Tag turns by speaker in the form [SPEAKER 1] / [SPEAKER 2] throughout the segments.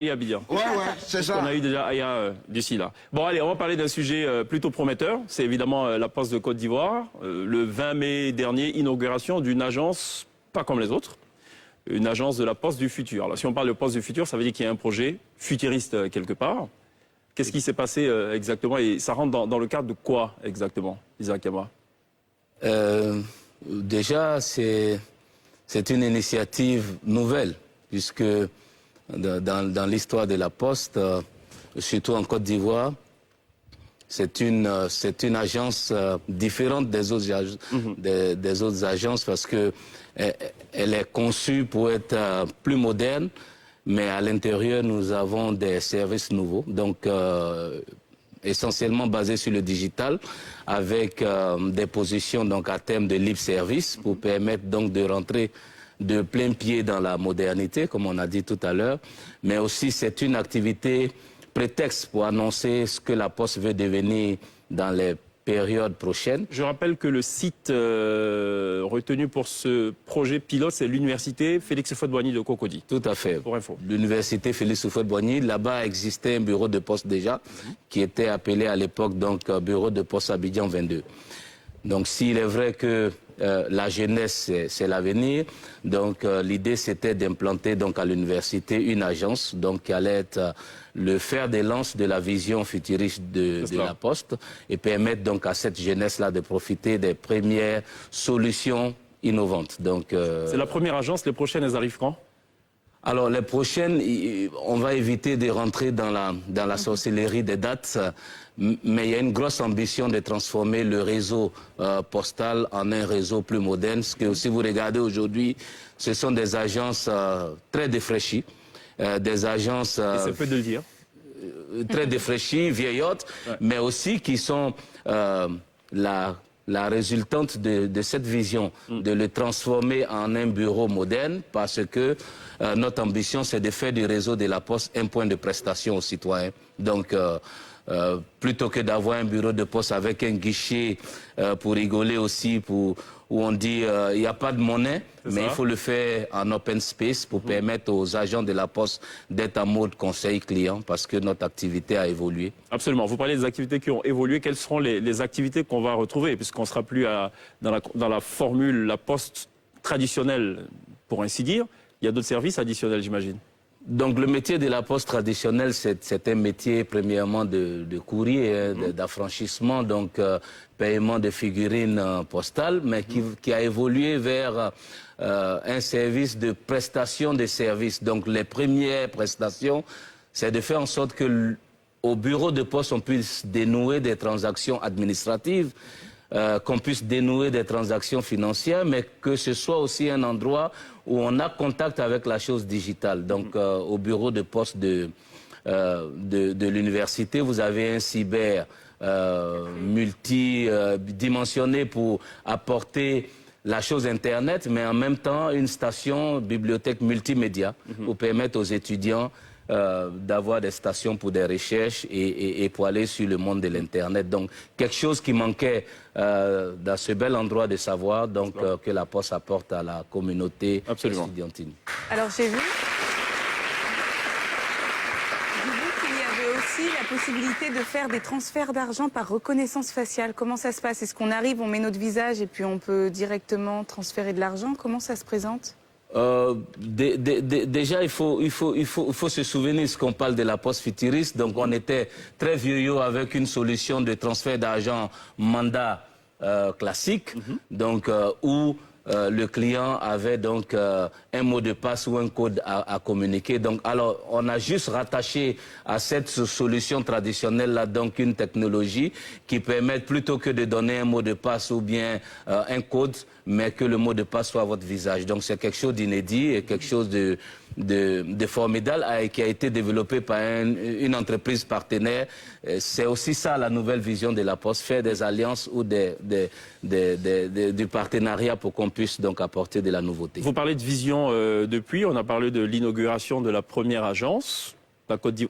[SPEAKER 1] Et Abidjan.
[SPEAKER 2] Ouais, c'est ça.
[SPEAKER 1] On a eu déjà Aya d'ici là. Bon, allez, on va parler d'un sujet plutôt prometteur. C'est évidemment la Poste de Côte d'Ivoire. Le 20 mai dernier, inauguration d'une agence pas comme les autres. Une agence de la Poste du futur. Alors, si on parle de Poste du futur, ça veut dire qu'il y a un projet futuriste quelque part. Qu'est-ce qui s'est passé exactement et ça rentre dans le cadre de quoi exactement, Isaac Yama?
[SPEAKER 3] Déjà, c'est une initiative nouvelle, puisque dans l'histoire de la Poste, surtout en Côte d'Ivoire, c'est une agence différente des autres agences parce que elle est conçue pour être plus moderne, mais à l'intérieur, nous avons des services nouveaux, donc essentiellement basés sur le digital, avec des positions donc à terme de libre service pour permettre donc de rentrer de plein pied dans la modernité, comme on a dit tout à l'heure, mais aussi c'est une activité prétexte pour annoncer ce que la Poste veut devenir dans les périodes prochaines.
[SPEAKER 1] Je rappelle que le site retenu pour ce projet pilote, c'est l'université Félix Houphouët-Boigny de Cocody.
[SPEAKER 3] Tout à fait.
[SPEAKER 1] Pour info.
[SPEAKER 3] L'université Félix Houphouët-Boigny, là-bas existait un bureau de poste déjà, qui était appelé à l'époque donc bureau de poste Abidjan 22. Donc s'il est vrai que la jeunesse, c'est l'avenir. Donc l'idée, c'était d'implanter donc à l'université une agence donc qui allait être le fer de lance de la vision futuriste de la Poste et permettre donc à cette jeunesse-là de profiter des premières solutions innovantes. Donc
[SPEAKER 1] c'est la première agence. Les prochaines, elles arrivent quand?
[SPEAKER 3] Alors les prochaines, on va éviter de rentrer dans la sorcellerie des dates, mais il y a une grosse ambition de transformer le réseau postal en un réseau plus moderne. Parce que si vous regardez aujourd'hui, ce sont des agences très défraîchies, des agences
[SPEAKER 1] c'est peu de le dire.
[SPEAKER 3] Très défraîchies, vieillottes, ouais, mais aussi qui sont la résultante de cette vision, de le transformer en un bureau moderne, parce que notre ambition, c'est de faire du réseau de la Poste un point de prestation aux citoyens. Donc, plutôt que d'avoir un bureau de poste avec un guichet pour rigoler aussi, où on dit il n'y a pas de monnaie, mais il faut le faire en open space pour permettre aux agents de la Poste d'être en mode conseil client, parce que notre activité a évolué.
[SPEAKER 1] Absolument. Vous parlez des activités qui ont évolué. Quelles seront les activités qu'on va retrouver, puisqu'on ne sera plus dans la formule, la Poste traditionnelle, pour ainsi dire. Il y a d'autres services additionnels, j'imagine.
[SPEAKER 3] Donc le métier de la Poste traditionnelle, c'est un métier premièrement de courrier, d'affranchissement, donc paiement de figurines postales, mais qui a évolué vers un service de prestation de services. Donc les premières prestations, c'est de faire en sorte que au bureau de poste, on puisse dénouer des transactions administratives, qu'on puisse dénouer des transactions financières, mais que ce soit aussi un endroit où on a contact avec la chose digitale. Donc, au bureau de poste de l'université, vous avez un cyber multidimensionné pour apporter la chose Internet, mais en même temps une station bibliothèque multimédia pour permettre aux étudiants d'avoir des stations pour des recherches et pour aller sur le monde de l'Internet. Donc, quelque chose qui manquait dans ce bel endroit de savoir, donc que la Poste apporte à la communauté estudiantine.
[SPEAKER 4] Alors, j'ai vu qu'il y avait aussi la possibilité de faire des transferts d'argent par reconnaissance faciale. Comment ça se passe? Est-ce qu'on arrive, on met notre visage et puis on peut directement transférer de l'argent? Comment ça se présente?
[SPEAKER 3] Déjà, il faut se souvenir ce qu'on parle de la Poste futuriste. Donc, on était très vieillot avec une solution de transfert d'argent mandat classique, donc où le client avait donc un mot de passe ou un code à communiquer. Donc, alors, on a juste rattaché à cette solution traditionnelle-là donc une technologie qui permet plutôt que de donner un mot de passe ou bien un code, mais que le mot de passe soit votre visage. Donc, c'est quelque chose d'inédit et quelque chose de formidable qui a été développé par une entreprise partenaire. C'est aussi ça la nouvelle vision de la Poste, faire des alliances ou du partenariat pour qu'on puisse donc apporter de la nouveauté.
[SPEAKER 1] Vous parlez de vision depuis, on a parlé de l'inauguration de la première agence.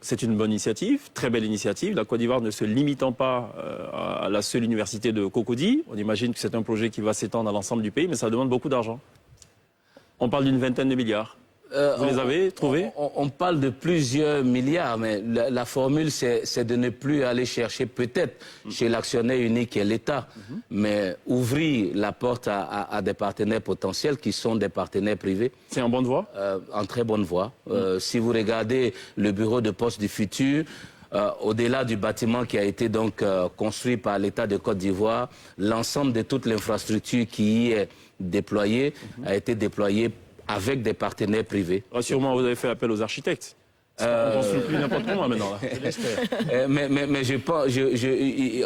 [SPEAKER 1] C'est une bonne initiative, très belle initiative. La Côte d'Ivoire ne se limitant pas à la seule université de Cocody. On imagine que c'est un projet qui va s'étendre à l'ensemble du pays, mais ça demande beaucoup d'argent. On parle d'une vingtaine de milliards. Vous les avez trouvés?
[SPEAKER 3] On parle de plusieurs milliards, mais la formule, c'est de ne plus aller chercher peut-être chez l'actionnaire unique qui est l'État, mais ouvrir la porte à des partenaires potentiels qui sont des partenaires privés.
[SPEAKER 1] C'est en bonne voie?
[SPEAKER 3] En très bonne voie. Si vous regardez le bureau de poste du futur, au-delà du bâtiment qui a été donc construit par l'État de Côte d'Ivoire, l'ensemble de toute l'infrastructure qui y est déployée a été déployée avec des partenaires privés.
[SPEAKER 1] Sûrement, vous avez fait appel aux architectes. On ne construit plus n'importe comment maintenant. Là.
[SPEAKER 3] Mais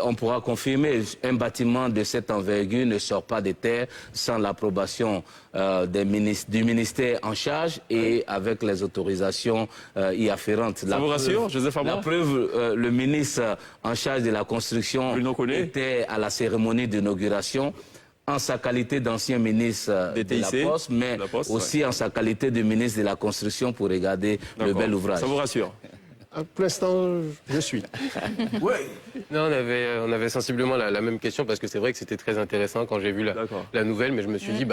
[SPEAKER 3] on pourra confirmer, un bâtiment de cette envergure ne sort pas de terre sans l'approbation du ministère en charge et avec les autorisations y afférentes.
[SPEAKER 1] Ça vous rassure, Joseph Amon?
[SPEAKER 3] La preuve, le ministre en charge de la construction était à la cérémonie d'inauguration, en sa qualité d'ancien ministre de la Poste, mais aussi en sa qualité de ministre de la Construction pour regarder le bel ouvrage.
[SPEAKER 1] Ça vous rassure?
[SPEAKER 2] Pour l'instant, je suis.
[SPEAKER 5] Oui. Non, on avait sensiblement la même question parce que c'est vrai que c'était très intéressant quand j'ai vu la nouvelle, mais je me suis dit,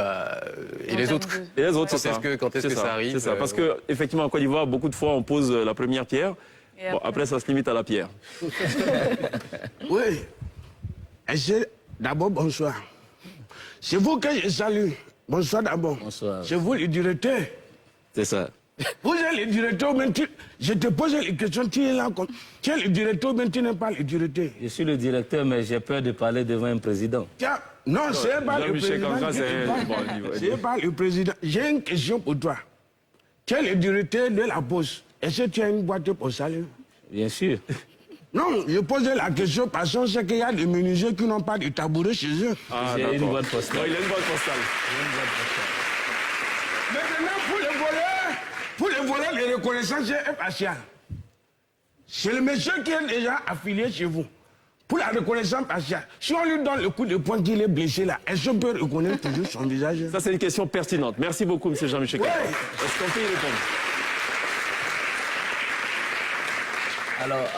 [SPEAKER 5] et les autres?
[SPEAKER 1] Et les autres, c'est ça.
[SPEAKER 5] Quand est-ce que ça arrive?
[SPEAKER 1] C'est ça, parce qu'effectivement, en Côte d'Ivoire, beaucoup de fois, on pose la première pierre. Bon, après, ça se limite à la pierre.
[SPEAKER 6] Oui. D'abord, bonsoir. C'est vous que je salue. Bonsoir d'abord.
[SPEAKER 3] Bonsoir.
[SPEAKER 6] C'est vous le directeur.
[SPEAKER 3] C'est ça.
[SPEAKER 6] Vous êtes le directeur, mais je te pose les questions, tu es là. Tu es le directeur, mais tu n'es pas le directeur.
[SPEAKER 3] Je suis le directeur, mais j'ai peur de parler devant un président.
[SPEAKER 6] Tiens, non, c'est pas le président. C'est pas le président. J'ai une question pour toi. Tu es le directeur de la Poste. Est-ce que tu as une boîte pour salut?
[SPEAKER 3] Bien sûr.
[SPEAKER 6] Non, je pose la question parce qu'on sait qu'il y a des menuisiers qui n'ont pas de tabouret chez eux.
[SPEAKER 1] Ah,
[SPEAKER 3] j'ai une boîte postale.
[SPEAKER 1] Non, il a une boîte postale.
[SPEAKER 6] Maintenant, pour les voleurs de reconnaissance faciale, c'est le monsieur qui est déjà affilié chez vous. Pour la reconnaissance faciale, si on lui donne le coup de poing qu'il est blessé là, est-ce qu'on peut reconnaître toujours son visage?
[SPEAKER 1] Ça, c'est une question pertinente. Merci beaucoup, M. Jean-Michel.
[SPEAKER 6] Ouais.
[SPEAKER 1] Est-ce qu'on peut y répondre?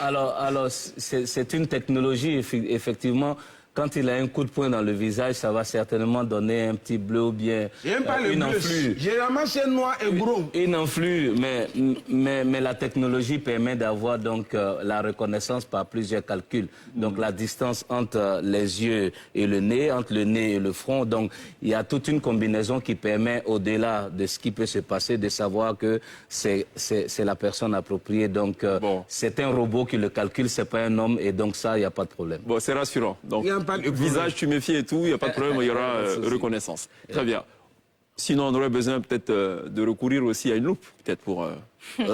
[SPEAKER 3] Alors c'est une technologie, effectivement. Quand il a un coup de poing dans le visage, ça va certainement donner un petit bleu ou bien
[SPEAKER 6] une enflure. Généralement, c'est noir et gros.
[SPEAKER 3] Une enflure, mais la technologie permet d'avoir donc la reconnaissance par plusieurs calculs. Donc la distance entre les yeux et le nez, entre le nez et le front. Donc il y a toute une combinaison qui permet, au-delà de ce qui peut se passer, de savoir que c'est la personne appropriée. Donc c'est un robot qui le calcule, c'est pas un homme, et donc ça, il n'y a pas de problème.
[SPEAKER 1] Bon, c'est rassurant. Donc, visage tuméfié et tout, il n'y a pas de problème, il y aura reconnaissance. Très bien. Sinon, on aurait besoin peut-être de recourir aussi à une loupe, peut-être pour...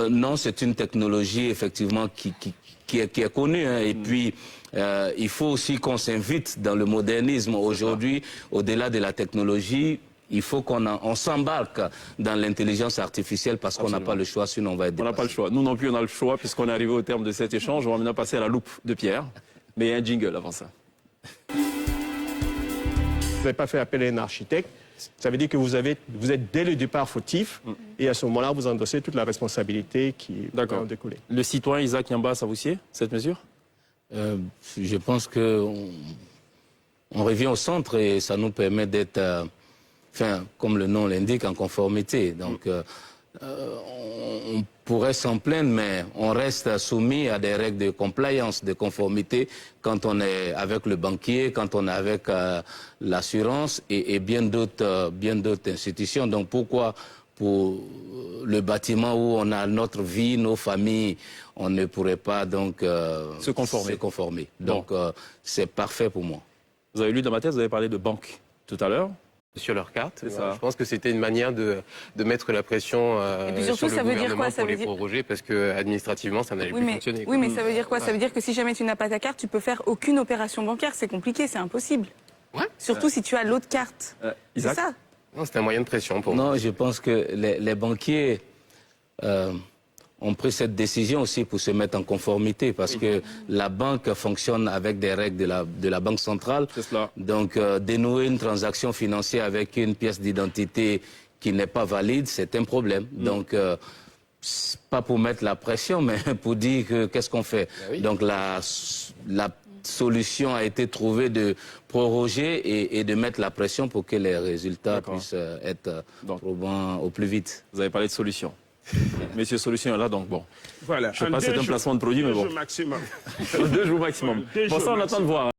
[SPEAKER 3] Non, c'est une technologie, effectivement, qui est connue. Hein, et puis, il faut aussi qu'on s'invite dans le modernisme. Aujourd'hui, au-delà de la technologie, il faut qu'on s'embarque dans l'intelligence artificielle parce qu'on n'a pas le choix, sinon on va être dépassé.
[SPEAKER 1] On n'a pas le choix. Nous non plus, on a le choix, puisqu'on est arrivé au terme de cet échange. On va maintenant passer à la loupe de Pierre. Mais il y a un jingle avant ça.
[SPEAKER 2] Vous n'avez pas fait appel à un architecte. Ça veut dire que vous êtes dès le départ fautif. Et à ce moment-là, vous endossez toute la responsabilité qui va en découler.
[SPEAKER 1] Le citoyen Isaac Yamba, ça vous sied, cette mesure?
[SPEAKER 3] Je pense qu'on revient au centre et ça nous permet d'être, comme le nom l'indique, en conformité. Donc, on pourrait s'en plaindre, mais on reste soumis à des règles de compliance, de conformité, quand on est avec le banquier, quand on est avec l'assurance et bien d'autres institutions. Donc pourquoi pour le bâtiment où on a notre vie, nos familles, on ne pourrait pas donc
[SPEAKER 1] se conformer.
[SPEAKER 3] Donc c'est parfait pour moi.
[SPEAKER 1] Vous avez lu dans ma thèse, vous avez parlé de banque tout à l'heure.
[SPEAKER 5] Sur leur carte. Je pense que c'était une manière de mettre la pression sur le gouvernement pour les proroger parce que administrativement ça n'allait plus fonctionner.
[SPEAKER 4] Oui, mais ça veut dire quoi? Ça veut dire que si jamais tu n'as pas ta carte, tu peux faire aucune opération bancaire. C'est compliqué, c'est impossible.
[SPEAKER 5] Ouais.
[SPEAKER 4] Surtout si tu as l'autre carte. C'est ça.
[SPEAKER 5] Non, c'était un moyen de pression pour moi.
[SPEAKER 3] Non, je pense que les banquiers ont pris cette décision aussi pour se mettre en conformité parce que la banque fonctionne avec des règles de la Banque centrale. Donc, dénouer une transaction financière avec une pièce d'identité qui n'est pas valide, c'est un problème. Donc, pas pour mettre la pression, mais pour dire qu'est-ce qu'on fait. Donc, solution a été trouvée de proroger et de mettre la pression pour que les résultats puissent être probants au plus vite.
[SPEAKER 1] Vous avez parlé de solution. Monsieur Solution est là, donc bon.
[SPEAKER 6] Voilà.
[SPEAKER 1] Je ne sais pas si c'est un placement de produit, mais bon.
[SPEAKER 6] 2 jours maximum.
[SPEAKER 1] 2 jours maximum. Bon, ça, on attend de voir.